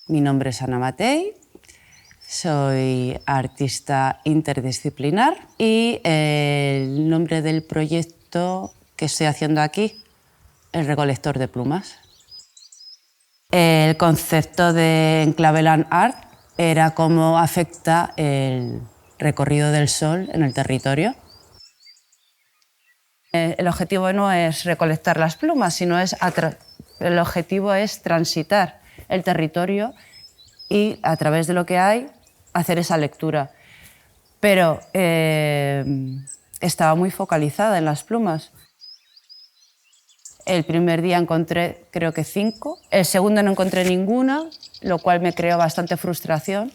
Mi nombre es Ana Matei, soy artista interdisciplinar y el nombre del proyecto que estoy haciendo aquí, el recolector de plumas. El concepto de Enclave Land Art era cómo afecta el recorrido del sol en el territorio. El objetivo no es recolectar las plumas, sino el objetivo es transitar el territorio y a través de lo que hay hacer esa lectura. Pero estaba muy focalizada en las plumas. El primer día encontré creo que 5, el segundo no encontré ninguna, lo cual me creó bastante frustración.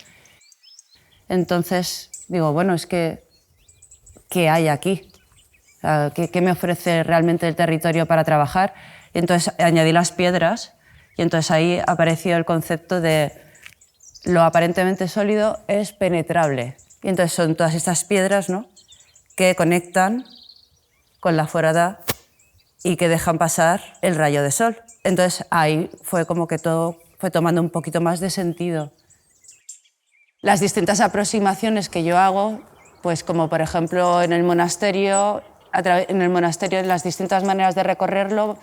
Entonces digo, bueno, es que ¿qué hay aquí? ¿Qué me ofrece realmente el territorio para trabajar? Y entonces añadí las piedras y entonces ahí apareció el concepto de lo aparentemente sólido es penetrable. Y entonces son todas estas piedras, ¿no?, que conectan con la forada y que dejan pasar el rayo de sol. Entonces ahí fue como que todo fue tomando un poquito más de sentido. Las distintas aproximaciones que yo hago, pues como por ejemplo en el monasterio, las distintas maneras de recorrerlo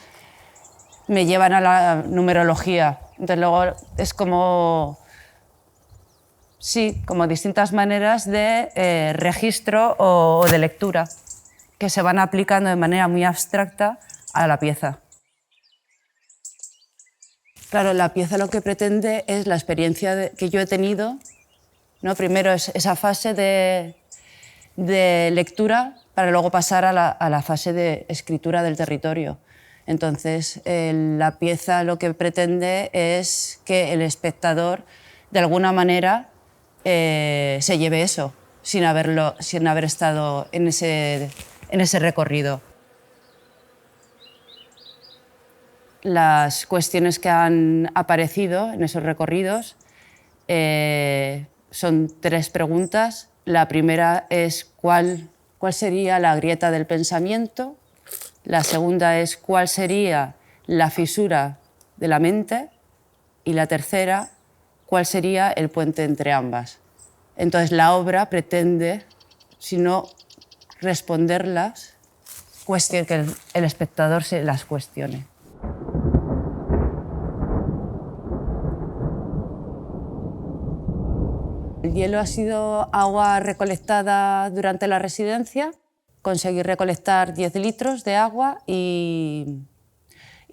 me llevan a la numerología. Entonces luego es como, sí, como distintas maneras de registro o de lectura que se van aplicando de manera muy abstracta a la pieza. Claro, la pieza lo que pretende es la experiencia que yo he tenido, ¿no? Primero es esa fase de lectura para luego pasar a la fase de escritura del territorio. Entonces, la pieza lo que pretende es que el espectador, de alguna manera, se lleve eso, sin haber estado en ese recorrido. Las cuestiones que han aparecido en esos recorridos son 3 preguntas. La primera es ¿cuál sería la grieta del pensamiento? La segunda es ¿cuál sería la fisura de la mente? Y la tercera, ¿cuál sería el puente entre ambas? Entonces la obra pretende, si no responderlas, que el espectador se las cuestione. El hielo ha sido agua recolectada durante la residencia. Conseguí recolectar 10 litros de agua y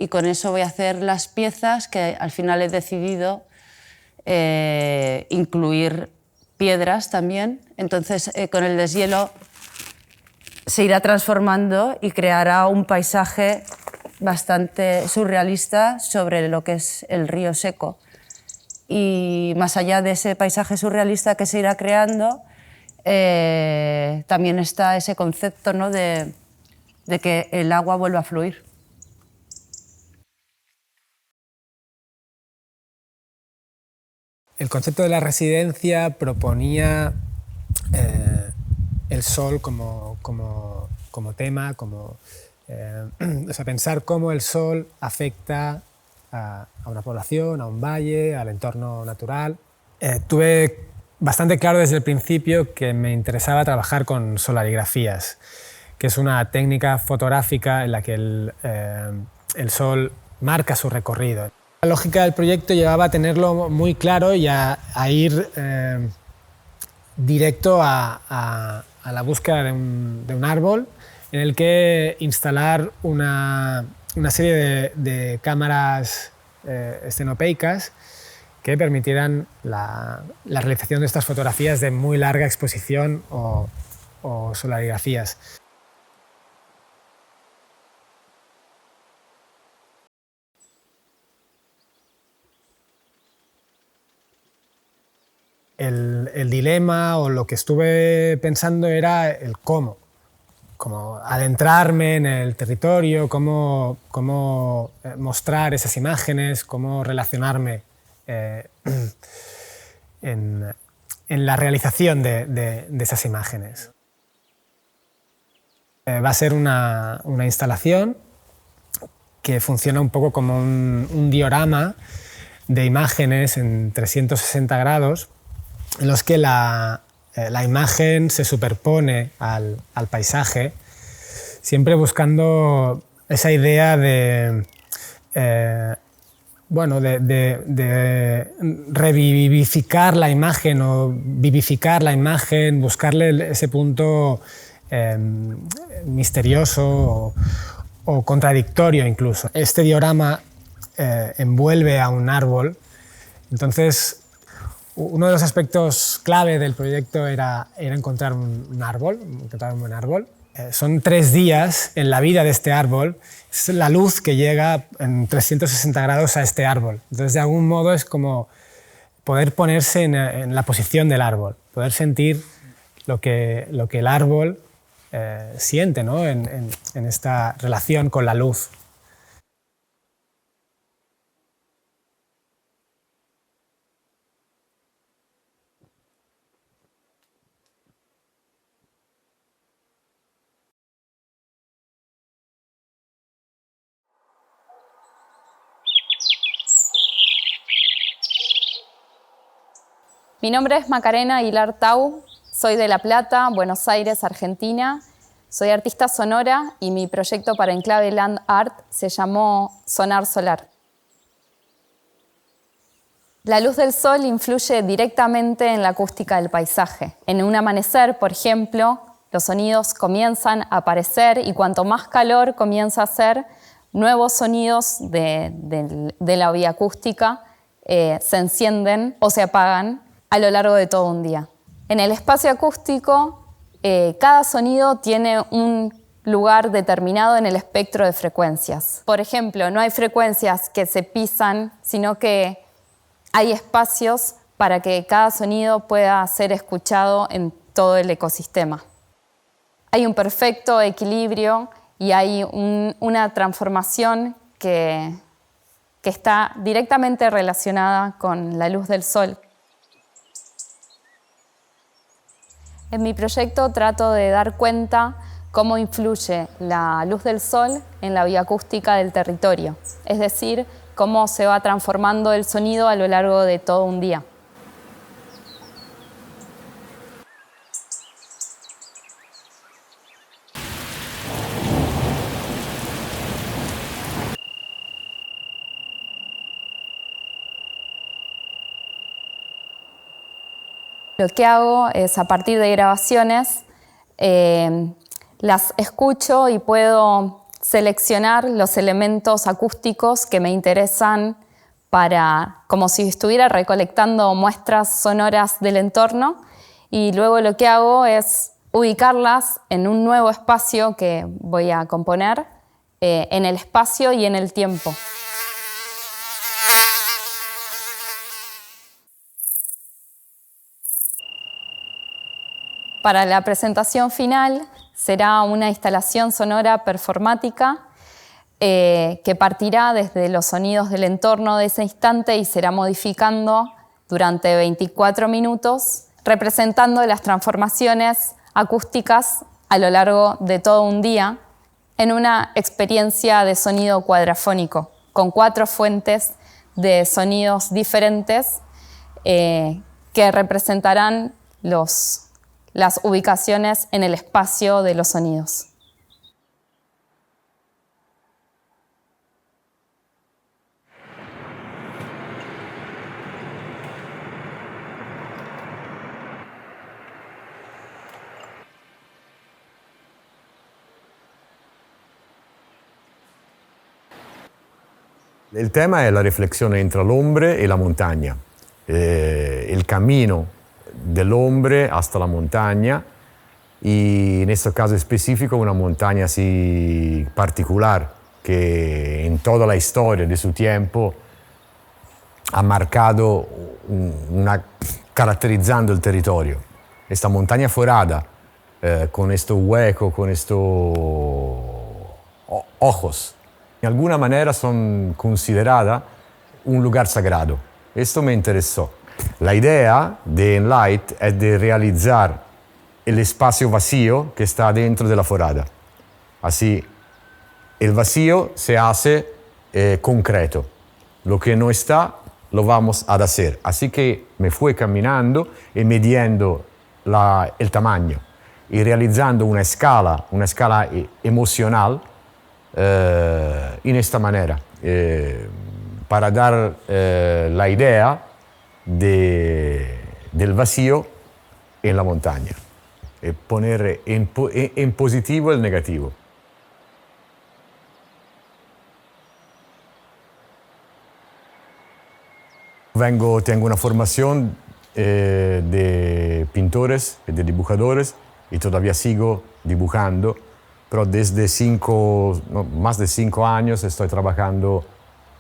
con eso voy a hacer las piezas que al final he decidido incluir piedras también. Entonces, con el deshielo se irá transformando y creará un paisaje bastante surrealista sobre lo que es el río seco. Y más allá de ese paisaje surrealista que se irá creando, también está ese concepto, ¿no?, de que el agua vuelva a fluir. El concepto de la residencia proponía el sol como tema, o sea, pensar cómo el sol afecta a una población, a un valle, al entorno natural. Tuve bastante claro desde el principio que me interesaba trabajar con solarigrafías, que es una técnica fotográfica en la que el sol marca su recorrido. La lógica del proyecto llevaba a tenerlo muy claro y a ir directo a la búsqueda de un árbol en el que instalar una serie de cámaras estenopeicas que permitieran la realización de estas fotografías de muy larga exposición o solarigrafías. El dilema o lo que estuve pensando era el cómo adentrarme en el territorio, cómo mostrar esas imágenes, cómo relacionarme en la realización de esas imágenes. Va a ser una instalación que funciona un poco como un diorama de imágenes en 360 grados en los que la imagen se superpone al paisaje, siempre buscando esa idea de revivificar la imagen o vivificar la imagen, buscarle ese punto misterioso o contradictorio incluso. Este diorama envuelve a un árbol, entonces uno de los aspectos clave del proyecto era encontrar un buen árbol. Son 3 días en la vida de este árbol, es la luz que llega en 360 grados a este árbol. Entonces, de algún modo es como poder ponerse en la posición del árbol, poder sentir lo que el árbol siente, ¿no? en esta relación con la luz. Mi nombre es Macarena Aguilar Tau, soy de La Plata, Buenos Aires, Argentina. Soy artista sonora y mi proyecto para Enclave Land Art se llamó Sonar Solar. La luz del sol influye directamente en la acústica del paisaje. En un amanecer, por ejemplo, los sonidos comienzan a aparecer y cuanto más calor comienza a hacer, nuevos sonidos de la vía acústica se encienden o se apagan a lo largo de todo un día. En el espacio acústico, cada sonido tiene un lugar determinado en el espectro de frecuencias. Por ejemplo, no hay frecuencias que se pisan, sino que hay espacios para que cada sonido pueda ser escuchado en todo el ecosistema. Hay un perfecto equilibrio y hay una transformación que está directamente relacionada con la luz del sol. En mi proyecto trato de dar cuenta cómo influye la luz del sol en la vía acústica del territorio, es decir, cómo se va transformando el sonido a lo largo de todo un día. Lo que hago es, a partir de grabaciones, las escucho y puedo seleccionar los elementos acústicos que me interesan como si estuviera recolectando muestras sonoras del entorno, y luego lo que hago es ubicarlas en un nuevo espacio que voy a componer, en el espacio y en el tiempo. Para la presentación final será una instalación sonora performática que partirá desde los sonidos del entorno de ese instante y será modificando durante 24 minutos, representando las transformaciones acústicas a lo largo de todo un día en una experiencia de sonido cuadrafónico, con 4 fuentes de sonidos diferentes que representarán las ubicaciones en el espacio de los sonidos. Il tema è la riflessione entre l'ombre e la montagna, il cammino dell'ombre hasta la montaña, y en este caso específico una montaña así particular que en toda la historia de su tiempo ha marcado caracterizando el territorio. Esta montaña forada, con estos huecos, con estos ojos, de alguna manera son consideradas un lugar sagrado. Esto me interesó. La idea de Enlight es de realizar el espacio vacío que está dentro de la forada. Así, el vacío se hace concreto. Lo que no está, lo vamos a hacer. Así que me fui caminando y midiendo el tamaño y realizando una escala emocional en esta manera, para dar la idea del vacío en la montaña, y poner en positivo el negativo. Tengo una formación de pintores y de dibujadores y todavía sigo dibujando, pero desde más de 5 años estoy trabajando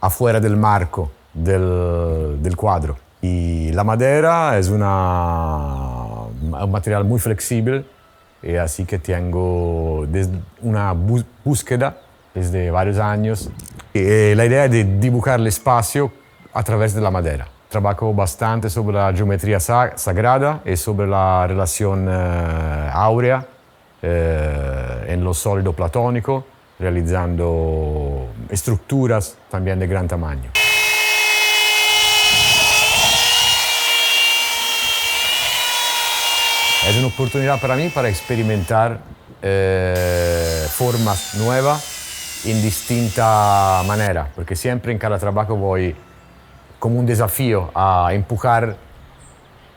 afuera del marco del cuadro. Y la madera es un material muy flexible, y así que tengo una búsqueda desde varios años. La idea de dibujar el espacio a través de la madera. Trabajo bastante sobre la geometría sagrada y sobre la relación áurea en lo sólido platónico, realizando estructuras también de gran tamaño. Es una oportunidad para mí para experimentar formas nuevas en distinta manera, porque siempre en cada trabajo voy como un desafío a empujar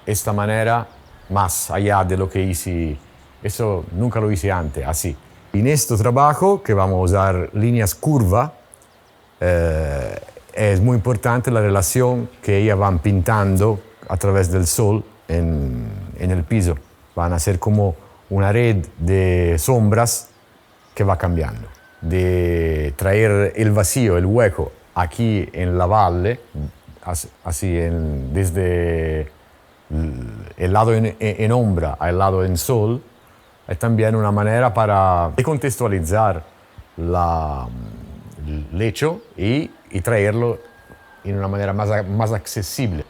esta manera más allá de lo que hice. Eso nunca lo hice antes, así. En este trabajo, que vamos a usar líneas curvas, es muy importante la relación que ellas van pintando a través del sol en el piso. Van a ser como una red de sombras que va cambiando. De traer el vacío, el hueco, aquí en la valle, así desde el lado en sombra al lado en sol, es también una manera para contextualizar el hecho y traerlo en una manera más accesible.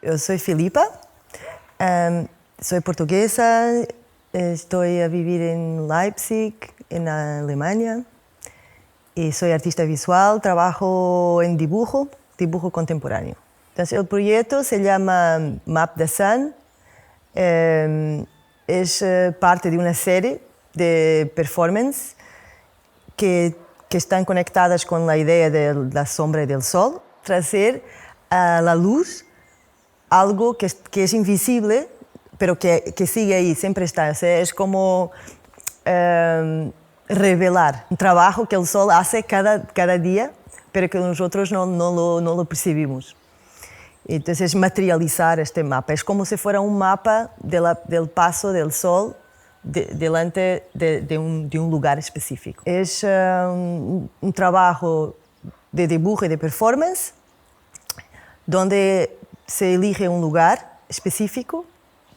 Eu sou Filipa, soy portuguesa, estoy a vivir en Leipzig, en Alemania, y soy artista visual, trabajo en dibujo contemporáneo. Entonces, el proyecto se llama Map the Sun, es parte de una serie de performance que están conectadas con la idea de la sombra y del sol, traer a la luz algo que es invisible, pero que sigue ahí, siempre está. O sea, es como revelar un trabajo que el sol hace cada día, pero que nosotros no lo percibimos. Entonces, materializar este mapa. Es como si fuera un mapa del paso del sol delante de un lugar específico. Es un trabajo de dibujo y de performance, donde se elige un lugar específico,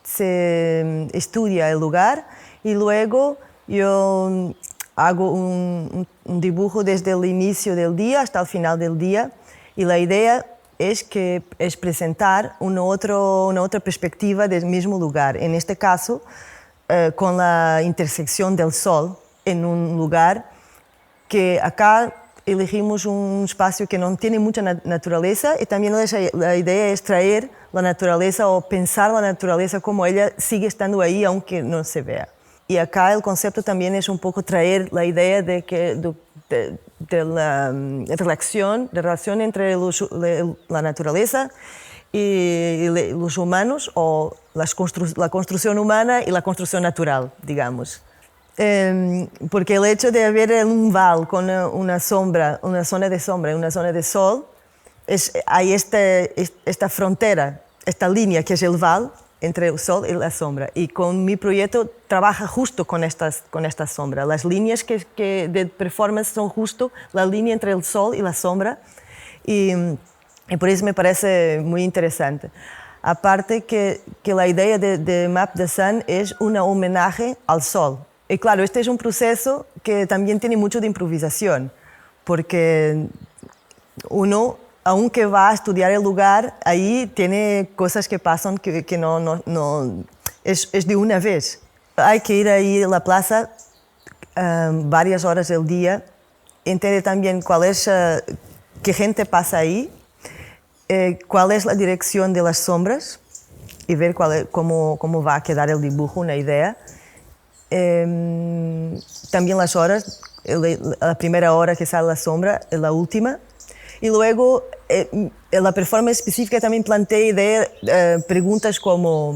se estudia el lugar y luego yo hago un dibujo desde el inicio del día hasta el final del día, y la idea es presentar una otra perspectiva del mismo lugar. En este caso, con la intersección del sol en un lugar que acá elegimos un espacio que no tiene mucha naturaleza, y también la idea es traer la naturaleza o pensar la naturaleza como ella sigue estando ahí aunque no se vea. Y acá el concepto también es un poco traer la idea de la relación entre la naturaleza y los humanos, o la construcción humana y la construcción natural, digamos. Porque el hecho de haber un val con una zona de sombra y una zona de sol, hay esta frontera, esta línea que es el val entre el sol y la sombra. Y con mi proyecto trabaja justo con estas sombras. Las líneas de performance son justo la línea entre el sol y la sombra. Y por eso me parece muy interesante. Aparte que la idea de Map the Sun es un homenaje al sol. Y claro, este es un proceso que también tiene mucho de improvisación, porque uno, aunque va a estudiar el lugar, ahí tiene cosas que pasan que no es de una vez. Hay que ir ahí a la plaza varias horas del día, entender también cuál es, qué gente pasa ahí, cuál es la dirección de las sombras y ver cómo va a quedar el dibujo, una idea. También las horas, la primera hora que sale la sombra, la última. Y luego, en la performance específica también planteé preguntas como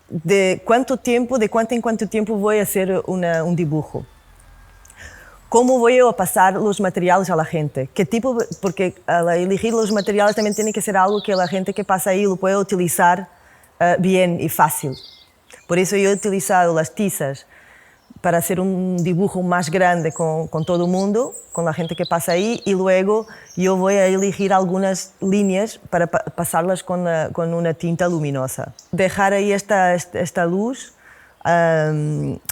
de cuánto en cuánto tiempo voy a hacer un dibujo. ¿Cómo voy a pasar los materiales a la gente? ¿Qué tipo? Porque al elegir los materiales también tiene que ser algo que la gente que pasa ahí lo pueda utilizar bien y fácil. Por eso yo he utilizado las tizas para hacer un dibujo más grande con todo el mundo, con la gente que pasa ahí, y luego yo voy a elegir algunas líneas para pasarlas con una tinta luminosa. Dejar ahí esta luz,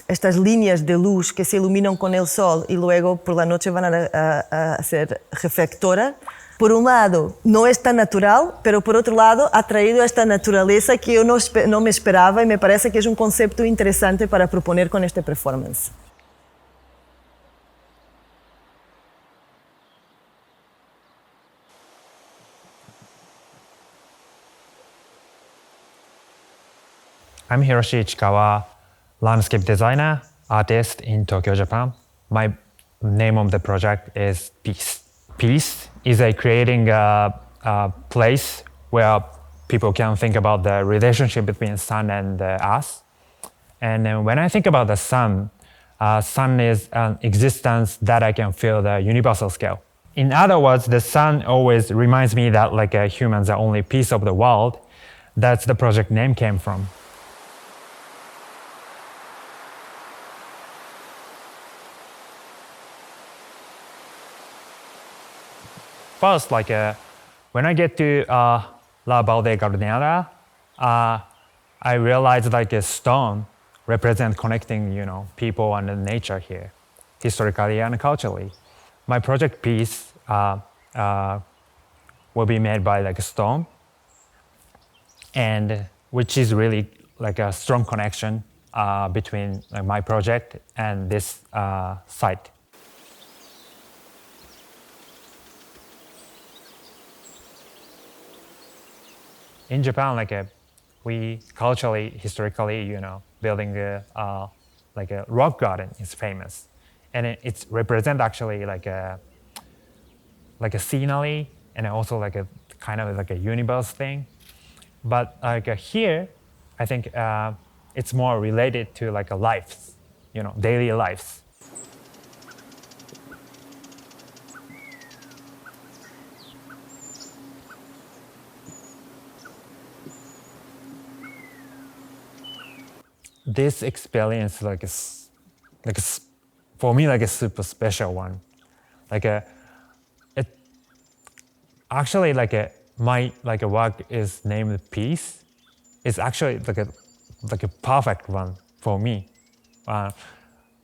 estas líneas de luz que se iluminan con el sol y luego por la noche van a ser reflectoras. Por un lado, no es tan natural, pero por otro lado, ha traído esta naturaleza que yo no me esperaba y me parece que es un concepto interesante para proponer con este performance. I'm Hiroshi Ichikawa, landscape designer, artist in Tokyo, Japan. My name of the project is Peace. Peace is creating a place where people can think about the relationship between sun and us. And when I think about the sun, sun is an existence that I can feel the universal scale. In other words, the sun always reminds me that humans are only a piece of the world. That's the project name came from. First, when I get to La Balde Gardeniera, I realized a stone represents connecting, people and nature here, historically and culturally. My project piece will be made by a stone, and which is really a strong connection between my project and this site. In Japan, we culturally, historically, building a rock garden is famous, and it's represent actually a scenery and also a kind of a universe thing. But here, I think it's more related to lives, daily lives. This experience is for me a super special one. It actually my work is named Peace. It's actually a perfect one for me.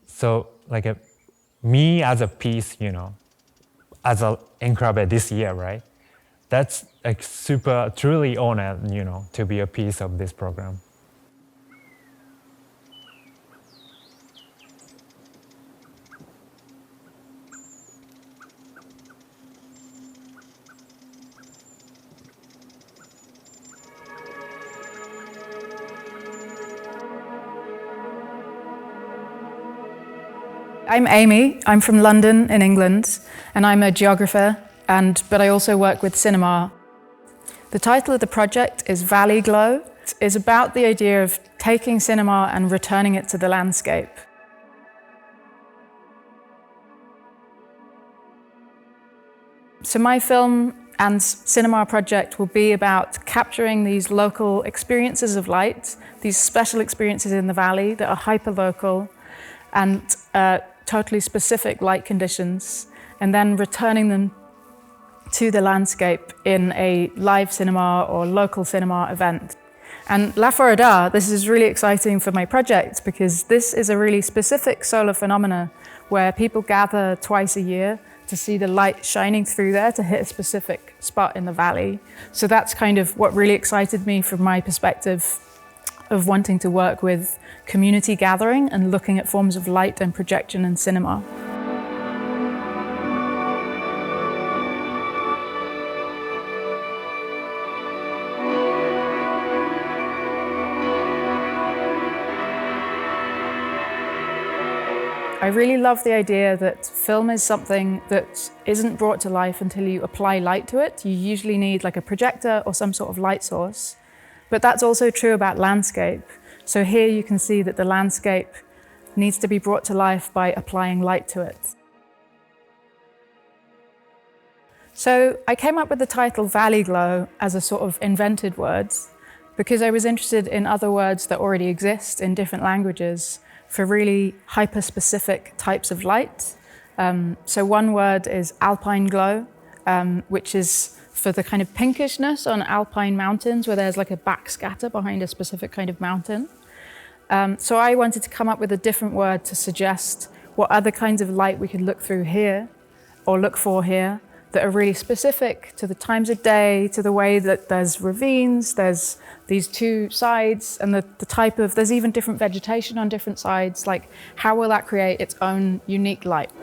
So me as a piece, as an enclave this year, right? That's super truly honored, to be a piece of this program. I'm Amy, I'm from London in England, and I'm a geographer, but I also work with cinema. The title of the project is Valley Glow. It's about the idea of taking cinema and returning it to the landscape. So my film and cinema project will be about capturing these local experiences of light, these special experiences in the valley that are hyper-local and totally specific light conditions, and then returning them to the landscape in a live cinema or local cinema event. And La Forada, this is really exciting for my project because this is a really specific solar phenomena where people gather twice a year to see the light shining through there to hit a specific spot in the valley. So that's kind of what really excited me from my perspective of wanting to work with community gathering and looking at forms of light and projection in cinema. I really love the idea that film is something that isn't brought to life until you apply light to it. You usually need like a projector or some sort of light source. But that's also true about landscape. So here you can see that the landscape needs to be brought to life by applying light to it. So I came up with the title Valley Glow as a sort of invented word because I was interested in other words that already exist in different languages for really hyper-specific types of light. So one word is alpine glow, which is for the kind of pinkishness on alpine mountains where there's like a backscatter behind a specific kind of mountain. So I wanted to come up with a different word to suggest what other kinds of light we could look through here or look for here that are really specific to the times of day, to the way that there's ravines, there's these two sides, and the type of, there's even different vegetation on different sides, like how will that create its own unique light?